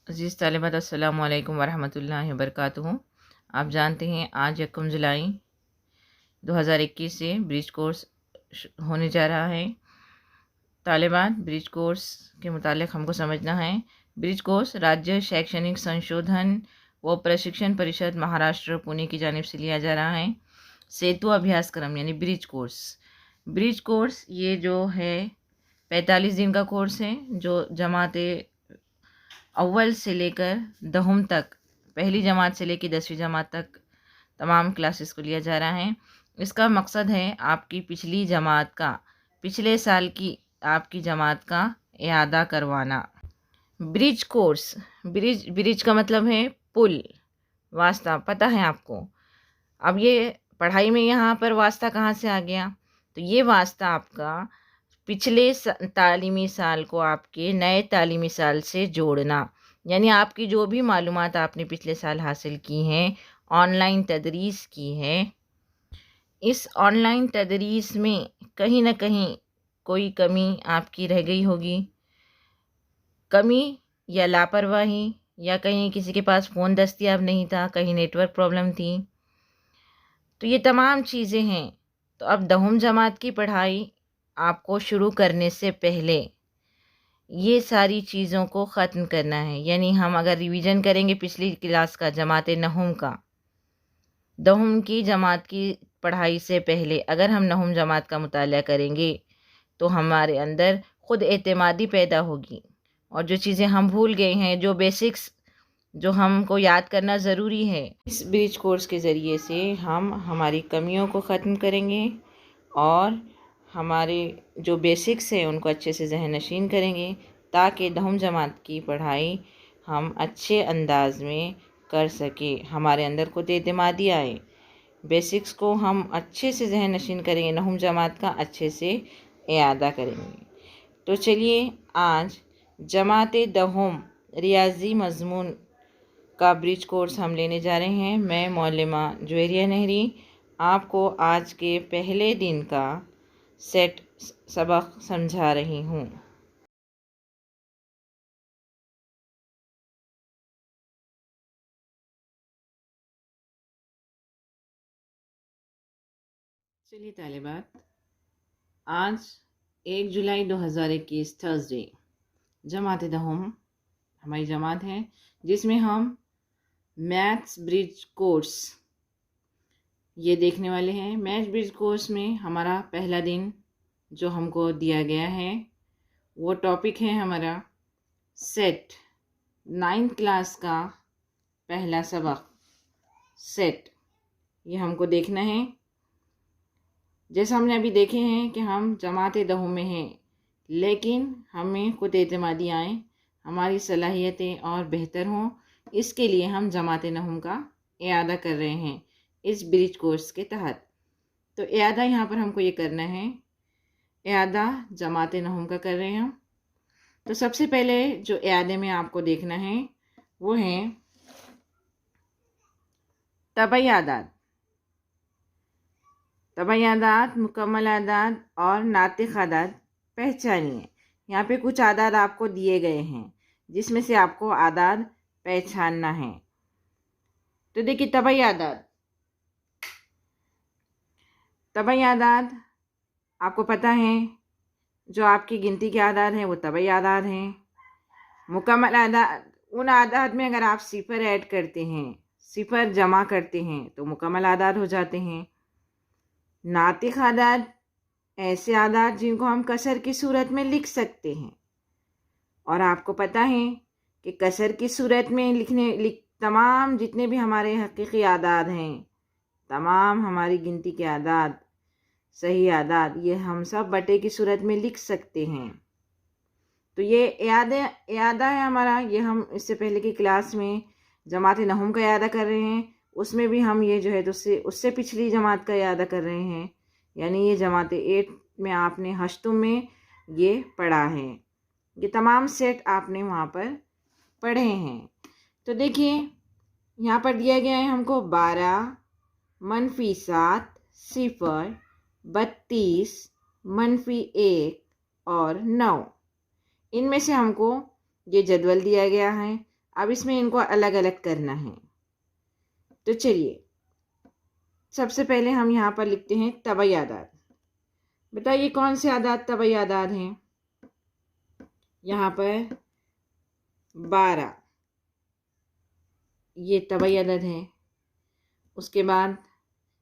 अज़ीज़ तालिबात अस्सलामु अलैकुम वरहमतुल्लाहि वबरकातुहू। आप जानते हैं आज 1 जुलाई 2021 से ब्रिज कोर्स होने जा रहा है। तालिबात ब्रिज कोर्स के मुतालिक हमको समझना है। ब्रिज कोर्स राज्य शैक्षणिक संशोधन व प्रशिक्षण परिषद महाराष्ट्र पुणे की जानिब से लिया जा रहा है। सेतु अभ्यासक्रम यानी ब्रिज कोर्स। ब्रिज कोर्स ये जो है 45 दिन का कोर्स है, जो जमाते अव्वल से लेकर दहम तक, पहली जमात से लेकर 10वीं जमात तक तमाम क्लासेस को लिया जा रहा है। इसका मकसद है आपकी पिछली जमात का, पिछले साल की आपकी जमात का इआदा करवाना। ब्रिज कोर्स, ब्रिज ब्रिज का मतलब है पुल, वास्ता, पता है आपको। अब ये पढ़ाई में यहाँ पर वास्ता कहाँ से आ गया? तो ये वास्ता आपका पिछले तालीमी साल को आपके नए तालीमी साल से जोड़ना, यानी आपकी जो भी मालूमात आपने पिछले साल हासिल की हैं, ऑनलाइन तदरीस की है, इस ऑनलाइन तदरीस में कहीं ना कहीं कोई कमी आपकी रह गई होगी। कमी या लापरवाही, या कहीं किसी के पास फ़ोन दस्तयाब नहीं था, कहीं नेटवर्क प्रॉब्लम थी। तो ये तमाम चीज़ें हैं। तो अब दहम जमात की पढ़ाई आपको शुरू करने से पहले ये सारी चीज़ों को ख़त्म करना है। यानी हम अगर रिवीजन करेंगे पिछली क्लास का, जमात नहम का, दहम की जमात की पढ़ाई से पहले अगर हम नहम जमात का मुताला करेंगे तो हमारे अंदर ख़ुद एतमादी पैदा होगी। और जो चीज़ें हम भूल गए हैं, जो बेसिक्स जो हमको याद करना ज़रूरी है, इस ब्रिज कोर्स के ज़रिए से हम हमारी कमियों को ख़त्म करेंगे और हमारे जो बेसिक्स हैं उनको अच्छे से जहन नशीन करेंगे, ताकि दहम जमात की पढ़ाई हम अच्छे अंदाज में कर सकें, हमारे अंदर खुद एतमादी आए। बेसिक्स को हम अच्छे से जहन नशीन करेंगे, दहम जमात का अच्छे से इआदा करेंगे। तो चलिए आज जमात दहम रियाजी मज़मून का ब्रिज कोर्स हम लेने जा रहे हैं। मैं मौलमा जुवेरिया नहरी आपको आज के पहले दिन का सेट सबक समझा रही हूँ। चलिए तालिबात, आज 1 जुलाई 2021 थर्सडे जमात दहम हमारी जमात है, जिसमें हम मैथ्स ब्रिज कोर्स ये देखने वाले हैं। मैथ्स ब्रिज कोर्स में हमारा पहला दिन जो हमको दिया गया है वो टॉपिक है हमारा सेट, 9th क्लास का पहला सबक सेट। ये हमको देखना है। जैसा हमने अभी देखे हैं कि हम जमात दहम में हैं, लेकिन हमें खुद एतमादी आए, हमारी सलाहियतें और बेहतर हों, इसके लिए हम जमात नहम का इआदा कर रहे हैं इस ब्रिज कोर्स के तहत। तो इआदा यहाँ पर हमको ये करना है, इआदा जमात नहम का कर रहे हैं हम। तो सबसे पहले जो इआदे में आपको देखना है वो है तबई आदाद। तबई आदाद, मुकम्मल आदाद और नातिक आदाद पहचानिए। यहाँ पे कुछ आदाद आपको दिए गए हैं जिसमें से आपको आदाद पहचानना है। तो देखिए तबई आदाद, तबई आदाद आपको पता है जो आपकी गिनती के आदाद हैं वो तबई आदाद हैं। मुकम्मल आदाद उन आदाद में अगर आप सिफर ऐड करते हैं, सिफर जमा करते हैं तो मुकम्मल आदाद हो जाते हैं। नातिक आदाद ऐसे आदाद जिनको हम कसर की सूरत में लिख सकते हैं, और आपको पता है कि कसर की सूरत में तमाम जितने भी हमारे हकीकी आदाद हैं, तमाम हमारी गिनती के आदाद, सही आदाद, ये हम सब बटे की सूरत में लिख सकते हैं। तो ये इआदा है हमारा। ये हम इससे पहले की क्लास में जमात नहम का इआदा कर रहे हैं, उसमें भी हम ये जो है तो उससे पिछली जमात का इआदा कर रहे हैं। यानी ये जमात 8 में आपने हश्तुम में ये पढ़ा है, ये तमाम सेट आपने वहाँ पर पढ़े हैं। तो देखिए यहाँ पर दिया गया है हमको 12, -7, 0, 32, -1 और 9। इनमें से हमको ये जदवल दिया गया है, अब इसमें इनको अलग अलग करना है। तो चलिए सबसे पहले हम यहाँ पर लिखते हैं तबई आदाद। बताइए कौन से आदाद तबई आदाद हैं। यहाँ पर 12 ये तबई आदाद है। उसके बाद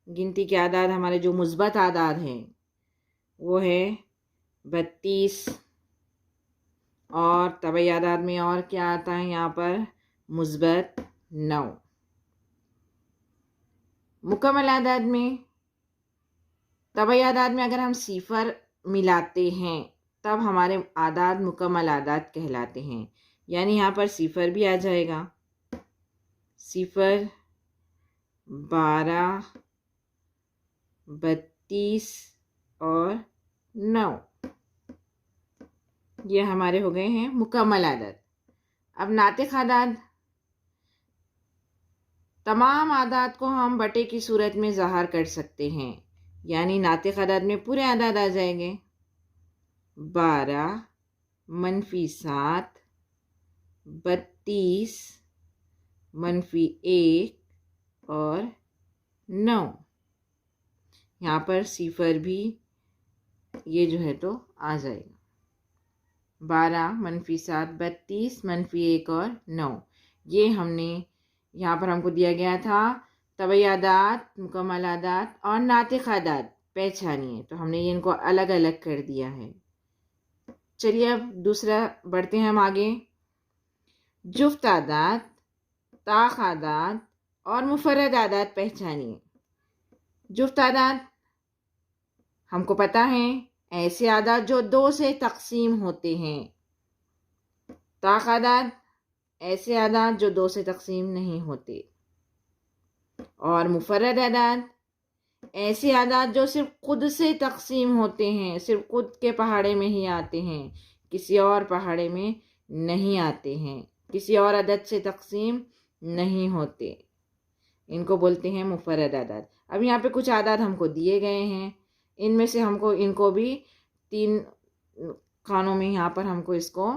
गिनती के आदाद हमारे जो मुस्बत आदाद हैं वो है 32। और तबई आदाद में और क्या आता है यहाँ पर, मुस्बत 9। मुकम्मल आदाद में, तबई आदाद में अगर हम सिफर मिलाते हैं तब हमारे आदाद मुकम्मल आदाद कहलाते हैं। यानी यहाँ पर सिफर भी आ जाएगा, सिफर 12, 32 और 9, ये हमारे हो गए हैं मुकम्मल आदाद। अब नातिक आदाद, तमाम आदाद को हम बटे की सूरत में ज़ाहिर कर सकते हैं। यानी नातिक आदाद में पूरे आदाद आ जाएंगे, 12 -7 32 -1 और 9। यहाँ पर सिफर भी ये जो है तो आ जाएगा, 12 -7 32 -1 और 9। ये हमने यहाँ पर हमको दिया गया था तबई आदाद, मुकम्मल आदाद और नातिक आदाद पहचानिए, तो हमने ये इनको अलग अलग कर दिया है। चलिए अब दूसरा बढ़ते हैं हम आगे। जुफ्त आदाद, ताक आदाद और मुफर्रद आदाद पहचानिए। जुफ्त आदाद हमको पता है ऐसे आदाद जो 2 से तकसीम होते हैं। ताक आदाद ऐसे आदाद जो 2 से तकसीम नहीं होते। और मुफर्रद आदाद ऐसे आदाद जो सिर्फ खुद से तकसीम होते हैं, सिर्फ खुद के पहाड़े में ही आते हैं, किसी और पहाड़े में नहीं आते हैं, किसी और अदद से तकसीम नहीं होते। इनको बोलते हैं मुफर्रद आदाद। अब यहाँ पे कुछ आदाद हमको दिए गए हैं, इनमें से हमको इनको भी 3 खानों में यहाँ पर हमको इसको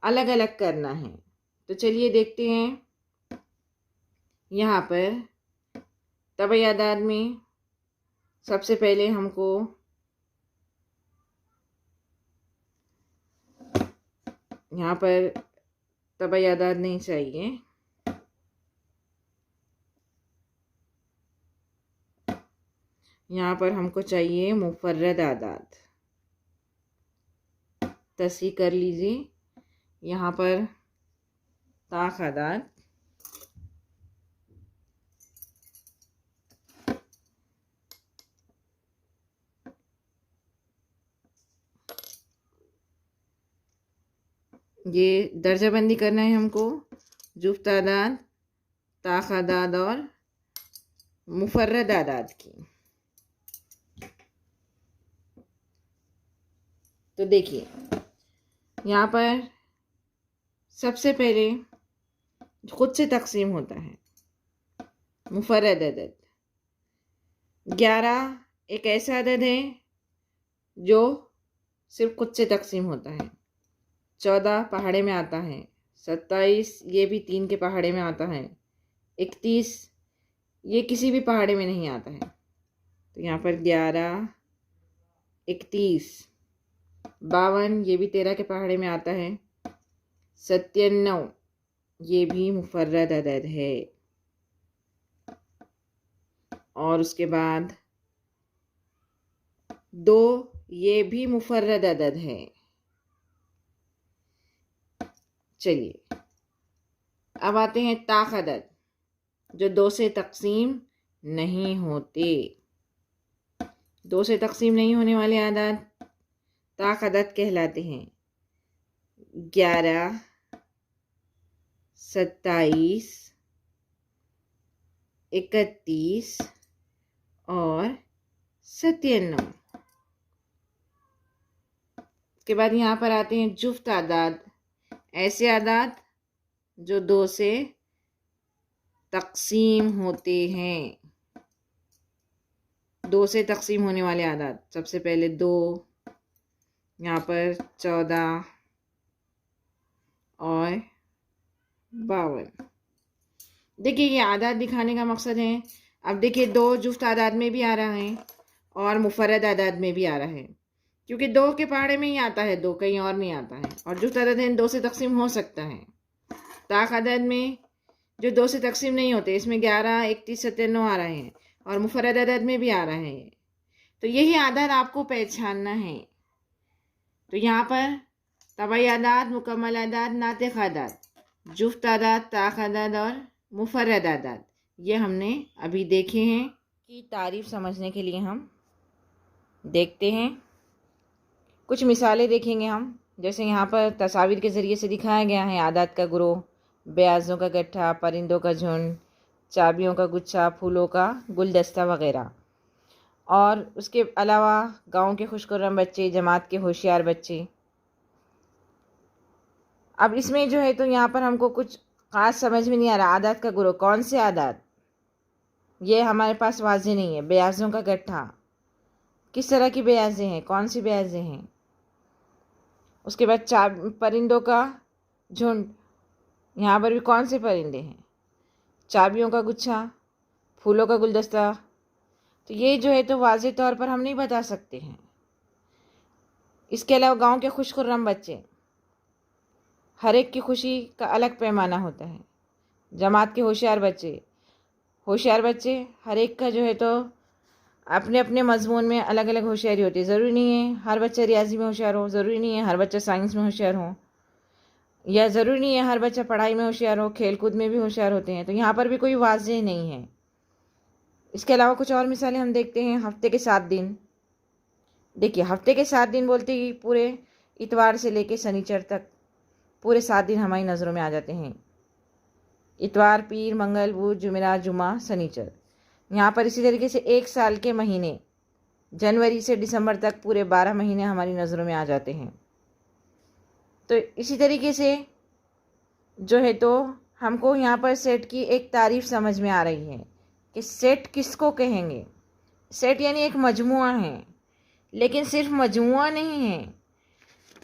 अलग अलग करना है। तो चलिए देखते हैं। यहाँ पर तबई आदाद में सबसे पहले हमको यहाँ पर तबई आदाद नहीं चाहिए, यहाँ पर हमको चाहिए मुफर्रद आदाद। तस्हीह कर लीजिए। यहाँ पर ताक आदाद, ये दर्जाबंदी करना है हमको, जुफ्त आदाद, ताक आदाद और मुफर्रद आदाद की। तो देखिए यहाँ पर सबसे पहले खुद से तकसीम होता है मुफर्रद अदद। 11 एक ऐसा अदद है जो सिर्फ खुद से तकसीम होता है। 14 पहाड़े में आता है। 27 ये भी 3 के पहाड़े में आता है। 31 ये किसी भी पहाड़े में नहीं आता है। तो यहाँ पर 11, 31, 52 ये भी 13 के पहाड़े में आता है। 97 ये भी मुफर्रद अदद है। और उसके बाद 2 ये भी मुफर्रद अदद है। चलिए अब आते हैं ताक अदद, जो 2 से तकसीम नहीं होते। 2 से तकसीम नहीं होने वाले आदाद ताक अदद कहलाते हैं। 11, 27, 31 और 97। उसके बाद यहाँ पर आते हैं जुफ्त आदाद, ऐसे आदाद जो 2 से तकसीम होते हैं। 2 से तकसीम होने वाले आदाद, सबसे पहले 2, यहाँ पर 14 और 52। देखिए ये आदाद दिखाने का मकसद है। अब देखिए 2 जुफ्त आदाद में भी आ रहा है और मुफर्रद आदाद में भी आ रहा है, क्योंकि 2 के पहाड़े में ही आता है, 2 कहीं और नहीं आता है। और जुफ्त आदाद है 2 से तकसीम हो सकता है। ताक आदाद में जो 2 से तकसीम नहीं होते, इसमें 11, 31, 97 आ रहे हैं और मुफर्रद आदाद में भी आ रहा है। तो यही आदाद आपको पहचानना है। तो यहाँ पर तबाई आदाद, मुकम्मल आदाद, नातिक आदाद, जुफ्त आदाद, ताक आदाद और मुफर्रद आदाद ये हमने अभी देखे हैं। की तारीफ समझने के लिए हम देखते हैं, कुछ मिसालें देखेंगे हम। जैसे यहाँ पर तस्वीर के ज़रिए से दिखाया गया है आदाद का ग्रोह, ब्याजों का गट्ठा, परिंदों का झुंड, चाबियों का गुच्छा, फूलों का गुलदस्ता वगैरह। और उसके अलावा गांव के खुशखुर्रम बच्चे, जमात के होशियार बच्चे। अब इसमें जो है तो यहाँ पर हमको कुछ ख़ास समझ में नहीं आ रहा। आदाद का ग्रोह, कौन से आदाद, ये हमारे पास वाज़ेह नहीं है। ब्याजों का गट्ठा, किस तरह की ब्याजें हैं, कौन सी ब्याजें हैं। उसके बाद परिंदों का झुंड, यहाँ पर भी कौन से परिंदे हैं। चाबियों का गुच्छा, फूलों का गुलदस्ता, तो ये जो है तो वाज़ेह तौर पर हम नहीं बता सकते हैं। इसके अलावा गांव के खुशखुर्रम बच्चे, हर एक की खुशी का अलग पैमाना होता है। जमात के होशियार बच्चे हर एक का जो है तो अपने अपने मजमून में अलग अलग होशियारी होती है। ज़रूरी नहीं है हर बच्चा रियाजी में होशियार हो, ज़रूरी नहीं है हर बच्चा साइंस में होशियार हो, या ज़रूरी नहीं है हर बच्चा पढ़ाई में होशियार हो, खेल कूद में भी होशियार होते हैं। तो यहाँ पर भी कोई वाज़ेह नहीं है। इसके अलावा कुछ और मिसालें हम देखते हैं। हफ्ते के 7 दिन, देखिए हफ्ते के 7 दिन बोलते ही पूरे इतवार से लेके शनिचर तक पूरे 7 दिन हमारी नज़रों में आ जाते हैं। इतवार, पीर, मंगल, बुध, जुमेरात, जुमा, शनिचर। यहाँ पर इसी तरीके से 1 साल के महीने, जनवरी से दिसंबर तक पूरे 12 महीने हमारी नज़रों में आ जाते हैं। तो इसी तरीके से जो है तो हमको यहाँ पर सेट की एक तारीफ समझ में आ रही है कि सेट किसको कहेंगे। सेट यानी एक मजमुआ है, लेकिन सिर्फ मजमुआ नहीं है,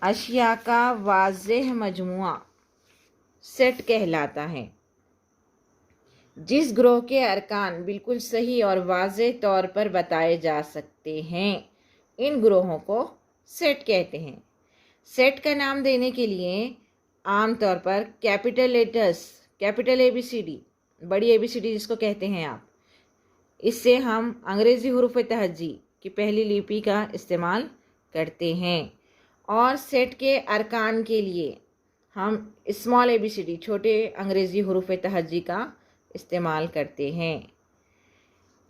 अशिया का वाज़ेह मजमुआ सेट कहलाता है। जिस ग्रोह के अरकान बिल्कुल सही और वाज़ेह तौर पर बताए जा सकते हैं, इन ग्रोहों को सेट कहते हैं। सेट का नाम देने के लिए आम तौर पर कैपिटल लेटर्स, कैपिटल ABCD, बड़ी ABCD जिसको कहते हैं आप, इससे हम अंग्रेज़ी हुरूफ तहज्जी की पहली लिपि का इस्तेमाल करते हैं। और सेट के अरकान के लिए हम स्मॉल ABCD, छोटे अंग्रेज़ी हुरूफ तहज्जी का इस्तेमाल करते हैं।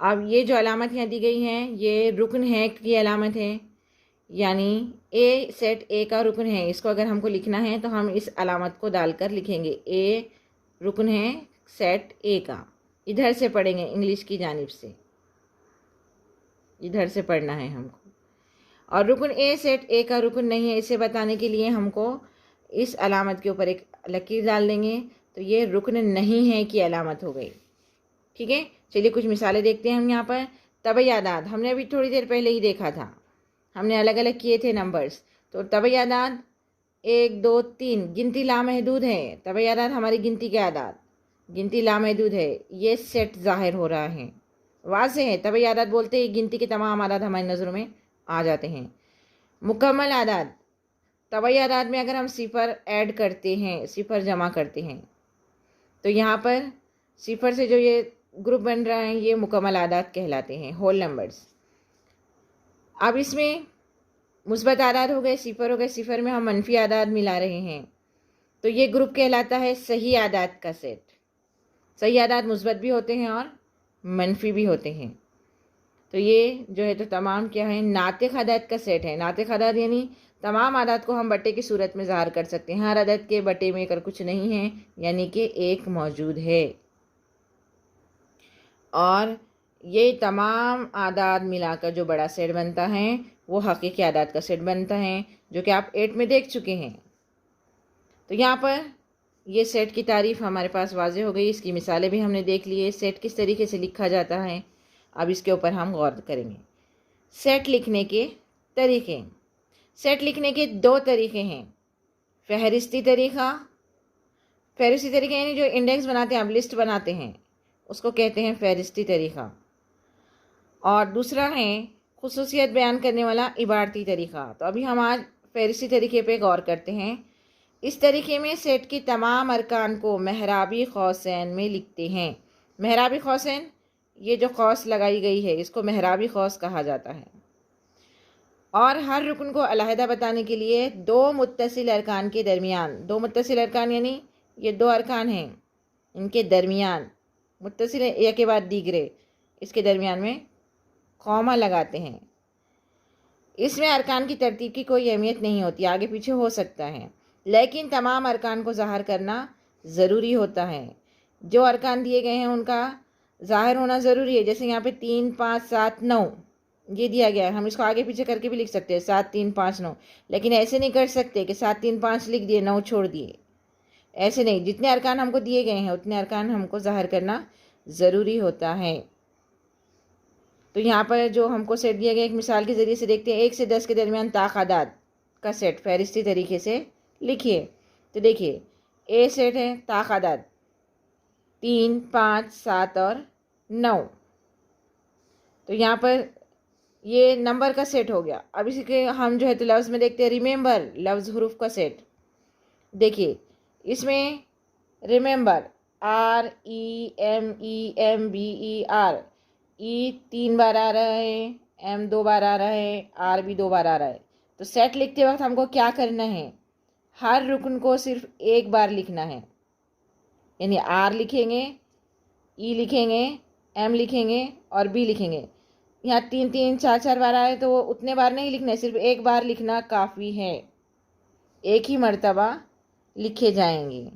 अब ये जो अलामत यहाँ दी गई हैं, ये रुकन है की अलामत है, यानी ए सेट ए का रुकन है। इसको अगर हमको लिखना है तो हम इस अलामत को डालकर लिखेंगे। ए रुकन है सेट ए का, इधर से पढ़ेंगे, इंग्लिश की जानिब से इधर से पढ़ना है हमको। और रुकन ए सेट ए का रुकन नहीं है, इसे बताने के लिए हमको इस अलामत के ऊपर एक लकीर डाल देंगे, तो ये रुकन नहीं है की अलामत हो गई। ठीक है, चलिए कुछ मिसालें देखते हैं हम यहाँ पर। तबई आदाद हमने अभी थोड़ी देर पहले ही देखा था, हमने अलग अलग किए थे नंबर्स। तो तबई आदाद 1, 2, 3 गिनती लामहदूद है। तबई आदाद हमारी गिनती के आदाद, गिनती लामहदूद है, ये सेट ज़ाहिर हो रहा है, वाज़ेह है। तबई आदाद बोलते ही गिनती के तमाम आदाद हमारी नज़रों में आ जाते हैं। मुकम्मल आदाद, तबई आदाद में अगर हम सिफ़र ऐड करते हैं, सिफ़र जमा करते हैं, तो यहाँ पर सिफ़र से जो ये ग्रुप बन रहा है, ये मुकम्मल आदाद कहलाते हैं, होल नंबर्स। अब इसमें मुस्बत आदाद हो गए, सिफ़र हो गए, सिफ़र में हम मनफी आदाद मिला रहे हैं, तो ये ग्रुप कहलाता है सही आदाद का सेट। सही आदाद मुस्बत भी होते हैं और मनफी भी होते हैं। तो ये जो है तो तमाम क्या है, नातिक आदाद का सेट है। नातिक आदाद यानी तमाम आदाद को हम बट्टे की सूरत में ज़ाहिर कर सकते हैं। हर आदद के बट्टे में अगर कुछ नहीं है, यानी कि एक मौजूद है। और ये तमाम आदाद मिलाकर जो बड़ा सेट बनता है वो हकीकी आदाद का सेट बनता है, जो कि आप 8 में देख चुके हैं। तो यहाँ पर ये सेट की तारीफ़ हमारे पास वाज़ेह हो गई, इसकी मिसालें भी हमने देख ली है। सेट किस तरीके से लिखा जाता है, अब इसके ऊपर हम गौर करेंगे। सेट लिखने के तरीके, सेट लिखने के 2 तरीके हैं, फहरिस्ती तरीक़ा फहरिस्ती तरीका यानी जो इंडेक्स बनाते हैं, आप लिस्ट बनाते हैं, उसको कहते हैं फहरिस्ती तरीका। और दूसरा है खुसूसियत बयान करने वाला इबारती तरीका। तो अभी हम आज फहरिस्ती तरीके पे गौर करते हैं। इस तरीके में सेट की तमाम अरकान को महराबी कौसैन में लिखते हैं। महराबी कौसैन, ये जो कौस लगाई गई है इसको महराबी कौस कहा जाता है। और हर रुकन को अलहदा बताने के लिए दो मुत्तसिल अरकान के दरमियान, दो मुत्तसिल अरकान यानी ये दो अरकान हैं, इनके दरमियान मुत्तसिल एक के बाद दीगरे, इसके दरमियान में कौमा लगाते हैं। इसमें अरकान की तरतीब की कोई अहमियत नहीं होती, आगे पीछे हो सकता है, लेकिन तमाम अरकान को ज़ाहिर करना ज़रूरी होता है। जो अरकान दिए गए हैं उनका ज़ाहिर होना ज़रूरी है। जैसे यहाँ पे 3, 5, 7, 9 ये दिया गया है, हम इसको आगे पीछे करके भी लिख सकते हैं 7, 3, 5, 9, लेकिन ऐसे नहीं कर सकते कि 7, 3, 5 लिख दिए 9 छोड़ दिए, ऐसे नहीं। जितने अरकान हमको दिए गए हैं उतने अरकान हमको ज़ाहिर करना ज़रूरी होता है। तो यहाँ पर जो हमको सेट दिया गया एक मिसाल के ज़रिए से देखते हैं। 1 से 10 के दरमियान ताक़ादात का सेट फहरिस्ती तरीके से लिखिए। तो देखिए ए सेट है ताक़ादात 3, 5, 7 और 9। तो यहाँ पर ये नंबर का सेट हो गया। अब इसी के हम जो है तो लफ्ज़ में देखते हैं रिमेंबर, लफ्ज़ हरूफ का सेट। देखिए इसमें रिमेंबर REMEMBER, ई 3 बार आ रहा है, M 2 बार आ रहा है, R भी 2 बार आ रहा है। तो सेट लिखते वक्त हमको क्या करना है, हर रुकन को सिर्फ एक बार लिखना है, यानी R लिखेंगे, E लिखेंगे, M लिखेंगे और B लिखेंगे। यहाँ 3, 3, 4, 4 बार आए तो वो उतने बार नहीं लिखना है, सिर्फ एक बार लिखना काफ़ी है, एक ही मर्तबा लिखे जाएंगे।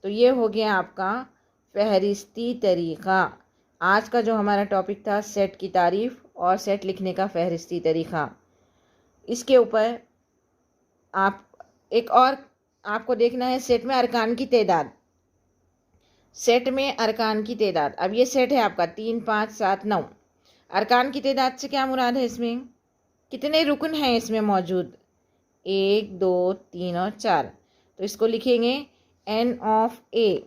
तो ये हो गया आपका फहरिस्ती तरीक़ा। आज का जो हमारा टॉपिक था सेट की तारीफ़ और सेट लिखने का फहरिस्ती तरीक़ा। इसके ऊपर आप एक और आपको देखना है सेट में अरकान की तादाद। सेट में अरकान की तादाद, अब ये सेट है आपका 3, 5, 7, 9। अरकान की तादाद से क्या मुराद है, इसमें कितने रुकन हैं इसमें मौजूद, 1, 2, 3 और 4। तो इसको लिखेंगे N of A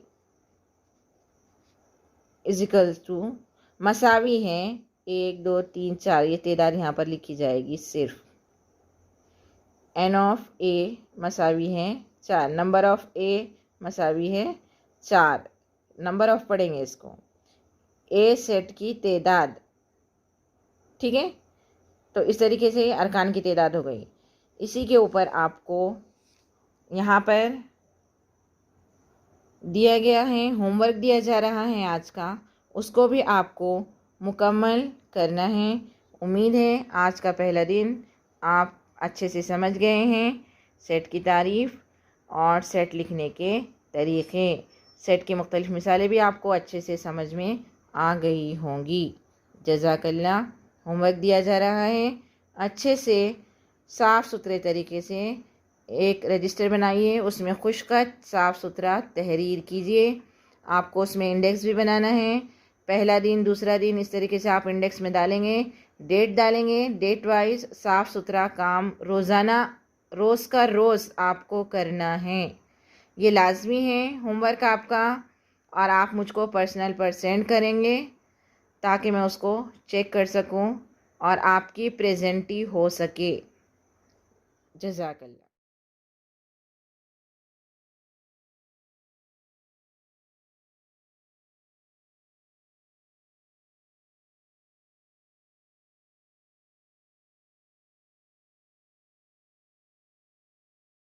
equals to मसावी है 1, 2, 3, 4, ये तादाद यहाँ पर लिखी जाएगी सिर्फ। N ऑफ A मसावी है 4, नंबर ऑफ A मसावी है 4, नंबर ऑफ पढ़ेंगे इसको, A सेट की तादाद, ठीक है। तो इस तरीके से अरकान की तादाद हो गई। इसी के ऊपर आपको यहाँ पर दिया गया है, होमवर्क दिया जा रहा है आज का, उसको भी आपको मुकम्मल करना है। उम्मीद है आज का पहला दिन आप अच्छे से समझ गए हैं सेट की तारीफ़ और सेट लिखने के तरीक़े। सेट की मुख्तलिफ़ मिसालें भी आपको अच्छे से समझ में आ गई होंगी। जज़ाकल्लाह। होमवर्क दिया जा रहा है, अच्छे से साफ़ सुथरे तरीके से एक रजिस्टर बनाइए, उसमें खुशखत साफ़ सुथरा तहरीर कीजिए। आपको उसमें इंडेक्स भी बनाना है, पहला दिन, दूसरा दिन, इस तरीके से आप इंडेक्स में डालेंगे, डेट डालेंगे, डेट वाइज साफ़ सुथरा काम रोज़ाना, रोज़ का रोज़ आपको करना है। ये लाजमी है होमवर्क आपका, और आप मुझको पर्सनल पर सेंड करेंगे ताकि मैं उसको चेक कर सकूं और आपकी प्रेजेंटी हो सके। जज़ाकल्लाह।